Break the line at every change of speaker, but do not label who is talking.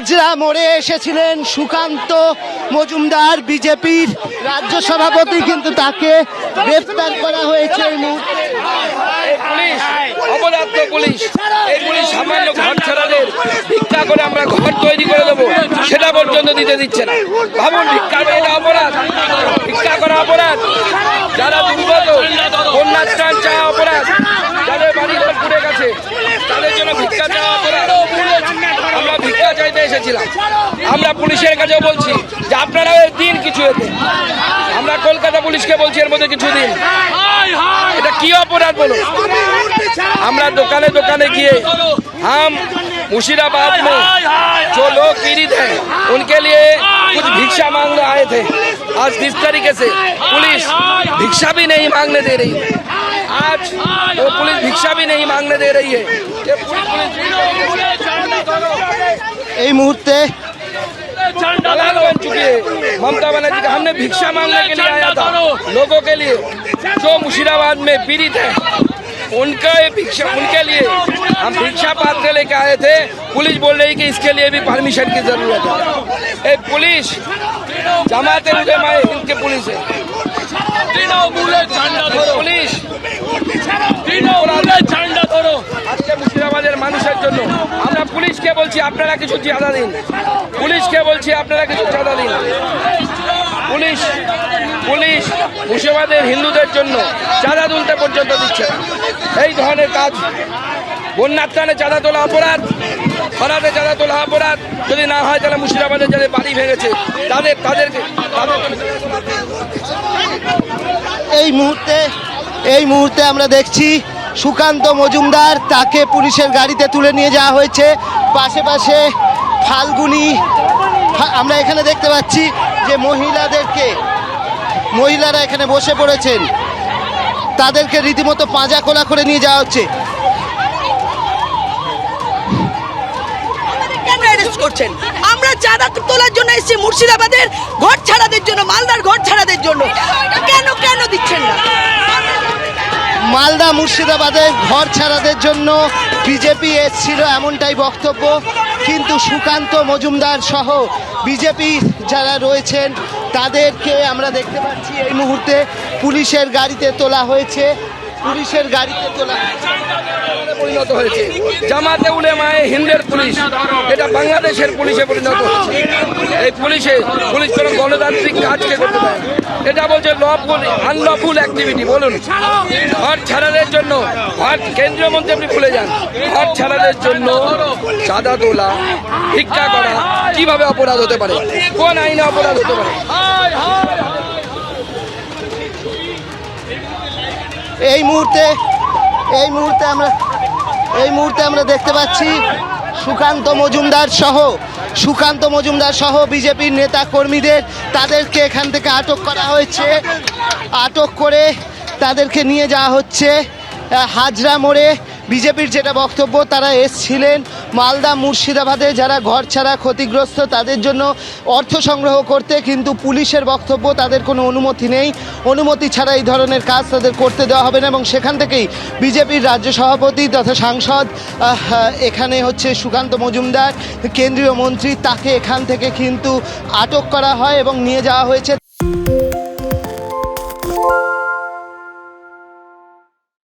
হাজরা মোড়ে এসেছিলেন সুকান্ত মজুমদার বিজেপির রাজ্য সভাপতি, কিন্তু তাকে গ্রেফতার করা হয়েছে এই মুহূর্তে।
পুলিশ অপদার্থ পুলিশ, এই পুলিশ সামান্য ঘর ছাড়াদের ভিক্ষা করে আমরা ঘর তৈরি করে দেবো সেটা পর্যন্ত দিতে দিচ্ছে না। ভাবুন, ভিক্ষা করে এটা অপরাধ, ভিক্ষা করা অপরাধ। যারা দুর্গত বন্যার ত্রাণ চাওয়া অপরাধ, যাদের বাড়ি ঘর পুড়ে গেছে তাদের জন্য ভিক্ষা চাওয়া অপরাধ। আমরা ভিক্ষা চাইতে এসেছিলাম। আমরা পুলিশের কাছেও বলছি যে আপনারা দিন কিছু এতে। আমরা কলকাতা পুলিশকে বলছি এর মধ্যে কিছু দিন। এটা কি অপরাধ বলো? আমরা दुकाने दुकाने किए, हम मुर्शिदाबाद में जो लोग पीड़ित हैं उनके लिए कुछ भिक्षा मांगने आए थे। आज जिस तरीके से पुलिस भिक्षा भी नहीं मांगने दे रही है, आज वो पुलिस भिक्षा भी नहीं मांगने दे रही है। ये पूरी
এই মুহূর্তে
दलाल बन चुकी है ममता बनर्जी का। हमने भिक्षा मांगने के लिए आया था, लोगों के लिए जो मुर्शिदाबाद में पीड़ित है उनका भिक्षा, उनके लिए हम भिक्षा पात्र लेके आए थे। पुलिस बोल रही कि इसके लिए भी परमिशन की जरूरत है। ये पुलिस जमाते उलेमा हिंद के पुलिस है। পুলিশ আজকে মুর্শিদাবাদের মানুষের জন্য আমরা পুলিশকে বলছি আপনারা কিছু চাঁদা দিন। পুলিশকে বলছি আপনারা কিছু চাঁদা দিন। পুলিশ পুলিশ মুর্শিদাবাদের হিন্দুদের জন্য চাঁদা তুলতে পর্যন্ত দিচ্ছে না। এই ধরনের কাজ, বন্যার ত্রাণে চাঁদা তোলা অপরাধ, খরাতে চাঁদা তোলা অপরাধ। যদি না হয় তাহলে মুর্শিদাবাদের যাদের বাড়ি ভেঙেছে তাদেরকে
এই মুহূর্তে আমরা দেখছি সুকান্ত মজুমদার, তাকে পুলিশের গাড়িতে তুলে নিয়ে যাওয়া হয়েছে। পাশে ফাল্গুনি, আমরা এখানে দেখতে পাচ্ছি যে মহিলারা এখানে বসে পড়েছেন, তাদেরকে রীতিমতো পাঁজা কোলা করে নিয়ে যাওয়া হচ্ছে।
কেন অ্যারেস্ট করছেন? আমরা চাঁদা তোলার জন্য এসেছি, মুর্শিদাবাদের ঘর ছাড়াদের জন্য, মালদার ঘর ছাড়াদের জন্য। কেন দিচ্ছেন না?
মালদা মুর্শিদাবাদের ঘর ছাড়াদের জন্য বিজেপি এসেছিল এমনটাই বক্তব্য, কিন্তু সুকান্ত মজুমদার সহ বিজেপি যারা রয়েছেন তাদেরকে আমরা দেখতে পাচ্ছি এই মুহূর্তে পুলিশের গাড়িতে তোলা হয়েছে।
পরিণত হয়েছে জামাতে উলেমায়ে হিন্দের পুলিশ, এটা বাংলাদেশের পুলিশে পরিণত হয়েছে। এই পুলিশ কোনো গণতান্ত্রিক কাজকে করতে দেয়। এটা বলছে লফুল আনলফুল অ্যাক্টিভিটি। বলুন, ঘর ছাড়াদের জন্য, কেন্দ্রীয় মন্ত্রী আপনি ভুলে যান, ঘর ছাড়াদের জন্য চাঁদা তোলা, ভিক্ষা করা কিভাবে অপরাধ হতে পারে? কোন আইনে অপরাধ হতে পারে?
এই মুহূর্তে আমরা দেখতে পাচ্ছি সুকান্ত মজুমদার সহ বিজেপির নেতা কর্মীদের, তাদেরকে এখান থেকে আটক করা হয়েছে। আটক করে তাদেরকে নিয়ে যাওয়া হচ্ছে হাজরা মোড়ে। বিজেপির যেটা বক্তব্য, তারা এসছিলেন মালদা মুর্শিদাবাদে যারা ঘর ছাড়া ক্ষতিগ্রস্ত তাদের জন্য অর্থ সংগ্রহ করতে, কিন্তু পুলিশের বক্তব্য তাদের কোনো অনুমতি নেই, অনুমতি ছাড়া এই ধরনের কাজ তাদের করতে দেওয়া হবে না। এবং সেখান থেকেই বিজেপির রাজ্য সভাপতি তথা সাংসদ এখানে হচ্ছে সুকান্ত মজুমদার, কেন্দ্রীয় মন্ত্রী, তাকে এখান থেকে কিন্তু আটক করা হয় এবং নিয়ে যাওয়া হয়েছে।